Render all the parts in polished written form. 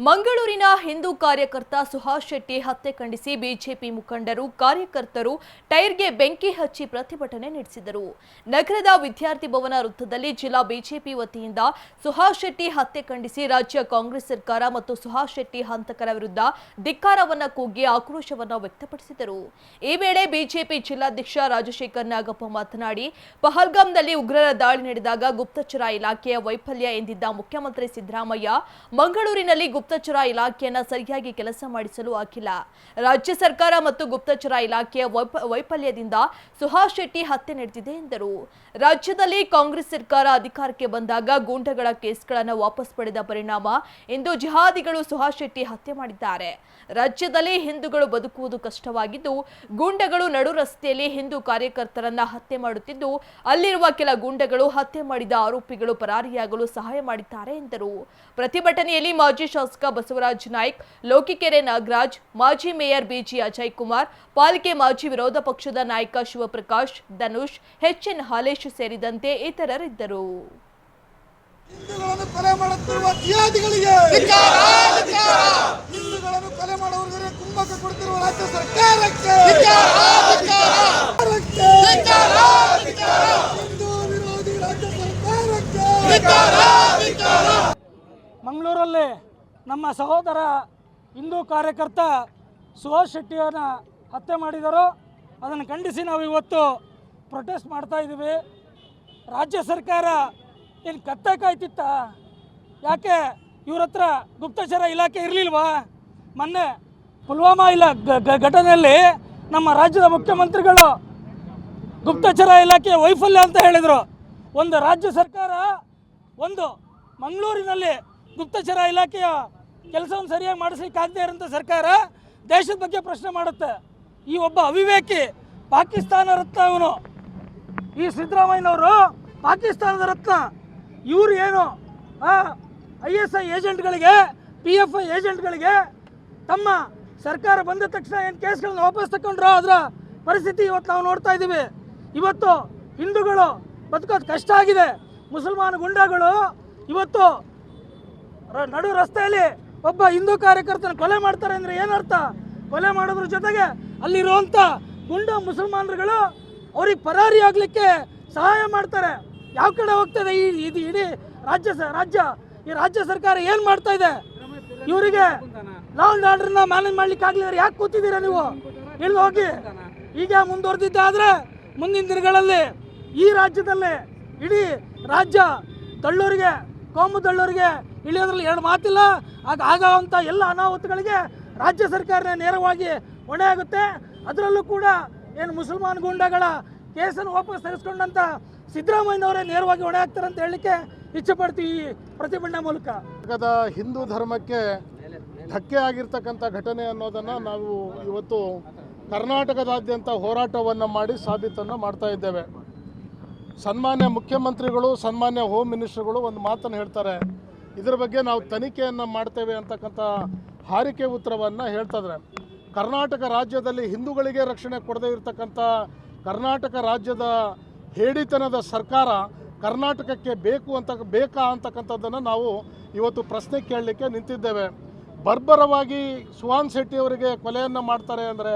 ಮಂಗಳೂರಿನ ಹಿಂದೂ ಕಾರ್ಯಕರ್ತ ಸುಹಾಸ್ ಶೆಟ್ಟಿ ಹತ್ಯೆ ಖಂಡಿಸಿ ಬಿಜೆಪಿ ಮುಖಂಡರು ಕಾರ್ಯಕರ್ತರು ಟೈರ್ಗೆ ಬೆಂಕಿ ಹಚ್ಚಿ ಪ್ರತಿಭಟನೆ ನಡೆಸಿದರು. ನಗರದ ವಿದ್ಯಾರ್ಥಿ ಭವನ ವೃತ್ತದಲ್ಲಿ ಜಿಲ್ಲಾ ಬಿಜೆಪಿ ವತಿಯಿಂದ ಸುಹಾಸ್ ಶೆಟ್ಟಿ ಹತ್ಯೆ ಖಂಡಿಸಿ ರಾಜ್ಯ ಕಾಂಗ್ರೆಸ್ ಸರ್ಕಾರ ಮತ್ತು ಸುಹಾಸ್ ಶೆಟ್ಟಿ ಹಂತಕರ ವಿರುದ್ಧ ಧಿಕ್ಕಾರವನ್ನ ಕೂಗಿ ಆಕ್ರೋಶವನ್ನ ವ್ಯಕ್ತಪಡಿಸಿದರು. ಈ ವೇಳೆ ಬಿಜೆಪಿ ಜಿಲ್ಲಾಧ್ಯಕ್ಷ ರಾಜಶೇಖರ್ ನಾಗಪ್ಪ ಮಾತನಾಡಿ, ಪಹಲ್ಗಾಮ್ನಲ್ಲಿ ಉಗ್ರರ ದಾಳಿ ನಡೆದಾಗ ಗುಪ್ತಚರ ಇಲಾಖೆಯ ವೈಫಲ್ಯ ಎಂದಿದ್ದ ಮುಖ್ಯಮಂತ್ರಿ ಸಿದ್ದರಾಮಯ್ಯ ಮಂಗಳೂರಿನಲ್ಲಿ ಗುಪ್ತಚರ ಇಲಾಖೆಯನ್ನ ಸರಿಯಾಗಿ ಕೆಲಸ ಮಾಡಿಸಲು ಆಗಿಲ್ಲ. ರಾಜ್ಯ ಸರ್ಕಾರ ಮತ್ತು ಗುಪ್ತಚರ ಇಲಾಖೆಯ ವೈಫಲ್ಯದಿಂದ ಸುಹಾಸ್ ಶೆಟ್ಟಿ ಹತ್ಯೆ ನಡೆದಿದೆ ಎಂದರು. ರಾಜ್ಯದಲ್ಲಿ ಕಾಂಗ್ರೆಸ್ ಸರ್ಕಾರ ಅಧಿಕಾರಕ್ಕೆ ಬಂದಾಗ ಗೂಂಡಗಳ ಕೇಸ್ಗಳನ್ನು ವಾಪಸ್ ಪಡೆದ ಪರಿಣಾಮ ಇಂದು ಜಿಹಾದಿಗಳು ಸುಹಾಸ್ ಶೆಟ್ಟಿ ಹತ್ಯೆ ಮಾಡಿದ್ದಾರೆ. ರಾಜ್ಯದಲ್ಲಿ ಹಿಂದೂಗಳು ಬದುಕುವುದು ಕಷ್ಟವಾಗಿದ್ದು ಗೂಂಡಗಳು ನಡು ರಸ್ತೆಯಲ್ಲಿ ಹಿಂದೂ ಕಾರ್ಯಕರ್ತರನ್ನ ಹತ್ಯೆ ಮಾಡುತ್ತಿದ್ದು ಅಲ್ಲಿರುವ ಕೆಲ ಗೂಂಡಗಳು ಹತ್ಯೆ ಮಾಡಿದ ಆರೋಪಿಗಳು ಪರಾರಿಯಾಗಲು ಸಹಾಯ ಮಾಡಿದ್ದಾರೆ ಎಂದರು. ಪ್ರತಿಭಟನೆಯಲ್ಲಿ ಮಾಜಿ ಶಾಸಕ ಬಸವರಾಜ ನಾಯ್ಕ್, ಲೋಕಿಕೆರೆ ನಾಗರಾಜ್, ಮಾಜಿ ಮೇಯರ್ ಬಿಜಿ ಅಜಯ್ ಕುಮಾರ್, ಪಾಲಿಕೆ ಮಾಜಿ ವಿರೋಧ ಪಕ್ಷದ ನಾಯಕ ಶಿವಪ್ರಕಾಶ್, ಧನುಷ್, ಎಚ್ಎನ್ ಹಾಲೇಶ್ ಸೇರಿದಂತೆ ಇತರರಿದ್ದರು. ಹಿಂದೂಗಳನ್ನು ಕೊಲೆ ಮಾಡುತ್ತಿರುವ ಜಿಹಾದಿಗಳಿಗೆ ಹಿಂದೂಗಳನ್ನು ಕೊಲೆ ಮಾಡುವವರಿಗೆ ಕುಮ್ಮಕ್ಕು ಕೊಡುತ್ತಿರುವ ರಾಜ್ಯ ಸರ್ಕಾರಕ್ಕೆ ಹಿಂದೂ ವಿರೋಧಿ ರಾಜ್ಯ ಸರ್ಕಾರಕ್ಕೆ. ಮಂಗಳೂರಲ್ಲಿ ನಮ್ಮ ಸಹೋದರ ಹಿಂದೂ ಕಾರ್ಯಕರ್ತ ಸುಹಾಸ್ ಶೆಟ್ಟಿಯನ್ನು ಹತ್ಯೆ ಮಾಡಿದರು. ಅದನ್ನು ಖಂಡಿಸಿ ನಾವು ಇವತ್ತು ಪ್ರೊಟೆಸ್ಟ್ ಮಾಡ್ತಾ ಇದ್ದೀವಿ. ರಾಜ್ಯ ಸರ್ಕಾರ ಏನು ಕತ್ತೆ ಕಾಯ್ತಿತ್ತ? ಯಾಕೆ ಇವ್ರ ಹತ್ರ ಗುಪ್ತಚರ ಇಲಾಖೆ ಇರಲಿಲ್ವಾ? ಮೊನ್ನೆ ಪುಲ್ವಾಮಾ ಘಟನೆಯಲ್ಲಿ ನಮ್ಮ ರಾಜ್ಯದ ಮುಖ್ಯಮಂತ್ರಿಗಳು ಗುಪ್ತಚರ ಇಲಾಖೆಯ ವೈಫಲ್ಯ ಅಂತ ಹೇಳಿದರು. ಒಂದು ರಾಜ್ಯ ಸರ್ಕಾರ ಒಂದು ಮಂಗಳೂರಿನಲ್ಲಿ ಗುಪ್ತಚರ ಇಲಾಖೆಯ ಕೆಲಸವನ್ನು ಸರಿಯಾಗಿ ಮಾಡಿಸ್ಲಿಕ್ಕಾಗದೇ ಇರೋಂಥ ಸರ್ಕಾರ ದೇಶದ ಬಗ್ಗೆ ಪ್ರಶ್ನೆ ಮಾಡುತ್ತೆ. ಈ ಒಬ್ಬ ಅವಿವೇಕಿ ಪಾಕಿಸ್ತಾನ ರತ್ನ ಇವನು, ಈ ಸಿದ್ದರಾಮಯ್ಯನವರು ಪಾಕಿಸ್ತಾನದ ರತ್ನ. ಇವರು ಏನು ISI ಏಜೆಂಟ್ಗಳಿಗೆ, PFI ಏಜೆಂಟ್ಗಳಿಗೆ ತಮ್ಮ ಸರ್ಕಾರ ಬಂದ ತಕ್ಷಣ ಏನು ಕೇಸ್ಗಳನ್ನ ವಾಪಸ್ ತಗೊಂಡ್ರೋ ಅದರ ಪರಿಸ್ಥಿತಿ ಇವತ್ತು ನಾವು ನೋಡ್ತಾ ಇದ್ದೀವಿ. ಇವತ್ತು ಹಿಂದೂಗಳು ಬದುಕೋದು ಕಷ್ಟ ಆಗಿದೆ. ಮುಸಲ್ಮಾನ ಗುಂಡಾಗಳು ಇವತ್ತು ನಡು ರಸ್ತೆಯಲ್ಲಿ ಒಬ್ಬ ಹಿಂದೂ ಕಾರ್ಯಕರ್ತನ ಕೊಲೆ ಮಾಡ್ತಾರೆ ಅಂದರೆ ಏನರ್ಥ? ಕೊಲೆ ಮಾಡೋದ್ರ ಜೊತೆಗೆ ಅಲ್ಲಿರುವಂಥ ಗುಂಡ ಮುಸಲ್ಮಾನರುಗಳು ಅವ್ರಿಗೆ ಪರಾರಿ ಆಗಲಿಕ್ಕೆ ಸಹಾಯ ಮಾಡ್ತಾರೆ. ಯಾವ ಕಡೆ ಹೋಗ್ತದೆ ಇದು ಇಡೀ ಈ ರಾಜ್ಯ ಸರ್ಕಾರ ಏನು ಮಾಡ್ತಾ ಇದೆ? ಇವರಿಗೆ ಲಾ ಆ್ಯಂಡ್ ಆರ್ಡರ್ನ ಮ್ಯಾನೇಜ್ ಮಾಡ್ಲಿಕ್ಕೆ ಆಗಲಿಲ್ಲ. ಯಾಕೆ ಕೂತಿದ್ದೀರಾ ನೀವು? ಇಲ್ಲಿ ಹೋಗಿ. ಈಗ ಮುಂದುವರೆದಿದ್ದಾದರೆ ಮುಂದಿನ ದಿನಗಳಲ್ಲಿ ಈ ರಾಜ್ಯದಲ್ಲಿ ಇಡೀ ರಾಜ್ಯ ದಳ್ಳೂರಿಗೆ, ಕೋಮು ದಳ್ಳೂರಿಗೆ ಇಳಿಯೋದ್ರಲ್ಲಿ ಎರಡು ಮಾತಿಲ್ಲ. ಆಗುವಂಥ ಎಲ್ಲ ಅನಾಹುತಗಳಿಗೆ ರಾಜ್ಯ ಸರ್ಕಾರನೇ ನೇರವಾಗಿ ಹೊಣೆ ಆಗುತ್ತೆ. ಅದರಲ್ಲೂ ಕೂಡ ಏನು ಮುಸಲ್ಮಾನ್ ಗೂಂಡಗಳ ಕೇಸನ್ನು ವಾಪಸ್ ತೆಗೆಸ್ಕೊಂಡಂಥ ಸಿದ್ದರಾಮಯ್ಯನವರೇ ನೇರವಾಗಿ ಹೊಣೆ ಆಗ್ತಾರೆ ಅಂತ ಹೇಳಲಿಕ್ಕೆ ಇಚ್ಛೆಪಡ್ತೀವಿ ಈ ಪ್ರತಿಭಟನೆ ಮೂಲಕ. ಹಿಂದೂ ಧರ್ಮಕ್ಕೆ ಧಕ್ಕೆ ಆಗಿರ್ತಕ್ಕಂಥ ಘಟನೆ ಅನ್ನೋದನ್ನು ನಾವು ಇವತ್ತು ಕರ್ನಾಟಕದಾದ್ಯಂತ ಹೋರಾಟವನ್ನು ಮಾಡಿ ಸಾಬೀತನ್ನು ಮಾಡ್ತಾ ಇದ್ದೇವೆ. ಸನ್ಮಾನ್ಯ ಮುಖ್ಯಮಂತ್ರಿಗಳು, ಸನ್ಮಾನ್ಯ ಹೋಮ್ ಮಿನಿಸ್ಟರ್ಗಳು ಒಂದು ಮಾತನ್ನು ಹೇಳ್ತಾರೆ, ಇದರ ಬಗ್ಗೆ ನಾವು ತನಿಖೆಯನ್ನು ಮಾಡ್ತೇವೆ ಅಂತಕ್ಕಂಥ ಹಾರಿಕೆ ಉತ್ತರವನ್ನು ಹೇಳ್ತಿದ್ರೆ, ಕರ್ನಾಟಕ ರಾಜ್ಯದಲ್ಲಿ ಹಿಂದೂಗಳಿಗೆ ರಕ್ಷಣೆ ಕೊಡದೇ ಇರತಕ್ಕಂಥ ಕರ್ನಾಟಕ ರಾಜ್ಯದ ಹೇಡಿತನದ ಸರ್ಕಾರ ಕರ್ನಾಟಕಕ್ಕೆ ಬೇಕಾ ಅಂತಕ್ಕಂಥದ್ದನ್ನು ನಾವು ಇವತ್ತು ಪ್ರಶ್ನೆ ಕೇಳಲಿಕ್ಕೆ ನಿಂತಿದ್ದೇವೆ. ಬರ್ಬರವಾಗಿ ಸುಹಾಸ್ ಶೆಟ್ಟಿಯವರಿಗೆ ಕೊಲೆಯನ್ನು ಮಾಡ್ತಾರೆ ಅಂದರೆ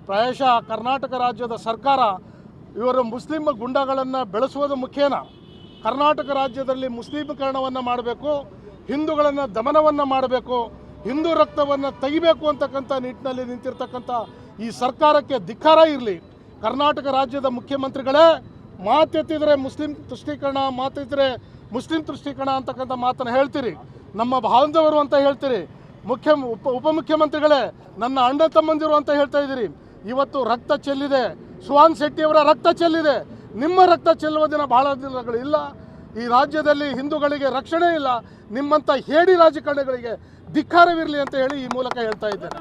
ಪ್ರಾಯಶಃ ಕರ್ನಾಟಕ ರಾಜ್ಯದ ಸರ್ಕಾರ ಇವರು ಮುಸ್ಲಿಂ ಗುಂಡಗಳನ್ನು ಬೆಳೆಸುವುದು ಮುಖ್ಯನ? ಕರ್ನಾಟಕ ರಾಜ್ಯದಲ್ಲಿ ಮುಸ್ಲಿಮೀಕರಣವನ್ನು ಮಾಡಬೇಕು, ಹಿಂದೂಗಳನ್ನು ದಮನವನ್ನು ಮಾಡಬೇಕು, ಹಿಂದೂ ರಕ್ತವನ್ನು ತೆಗಿಬೇಕು ಅಂತಕ್ಕಂಥ ನಿಟ್ಟಿನಲ್ಲಿ ನಿಂತಿರ್ತಕ್ಕಂಥ ಈ ಸರ್ಕಾರಕ್ಕೆ ಧಿಕ್ಕಾರ ಇರಲಿ. ಕರ್ನಾಟಕ ರಾಜ್ಯದ ಮುಖ್ಯಮಂತ್ರಿಗಳೇ ಮಾತೆತ್ತಿದರೆ ಮುಸ್ಲಿಂ ತುಷ್ಟೀಕರಣ, ಮಾತೆತ್ತಿದರೆ ಮುಸ್ಲಿಂ ತುಷ್ಟೀಕರಣ ಅಂತಕ್ಕಂಥ ಮಾತನ್ನು ಹೇಳ್ತೀರಿ, ನಮ್ಮ ಬಾಂಧವರು ಅಂತ ಹೇಳ್ತೀರಿ. ಉಪಮುಖ್ಯಮಂತ್ರಿಗಳೇ ನನ್ನ ಅಣ್ಣ ತಮ್ಮಂದಿರು ಅಂತ ಹೇಳ್ತಾ ಇದ್ದೀರಿ. ಇವತ್ತು ರಕ್ತ ಚೆಲ್ಲಿದೆ, ಸುಹಾಸ್ ಶೆಟ್ಟಿಯವರ ರಕ್ತ ಚೆಲ್ಲಿದೆ. ನಿಮ್ಮ ರಕ್ತ ಚೆಲ್ಲುವ ದಿನ ಬಹಳ ದಿನಗಳು ಇಲ್ಲ. ಈ ರಾಜ್ಯದಲ್ಲಿ ಹಿಂದೂಗಳಿಗೆ ರಕ್ಷಣೆ ಇಲ್ಲ. ನಿಮ್ಮಂಥ ಹೇಡಿ ರಾಜಕಾರಣಿಗಳಿಗೆ ಧಿಕ್ಕಾರವಿರಲಿ ಅಂತ ಹೇಳಿ ಈ ಮೂಲಕ ಹೇಳ್ತಾ ಇದ್ದೇನೆ.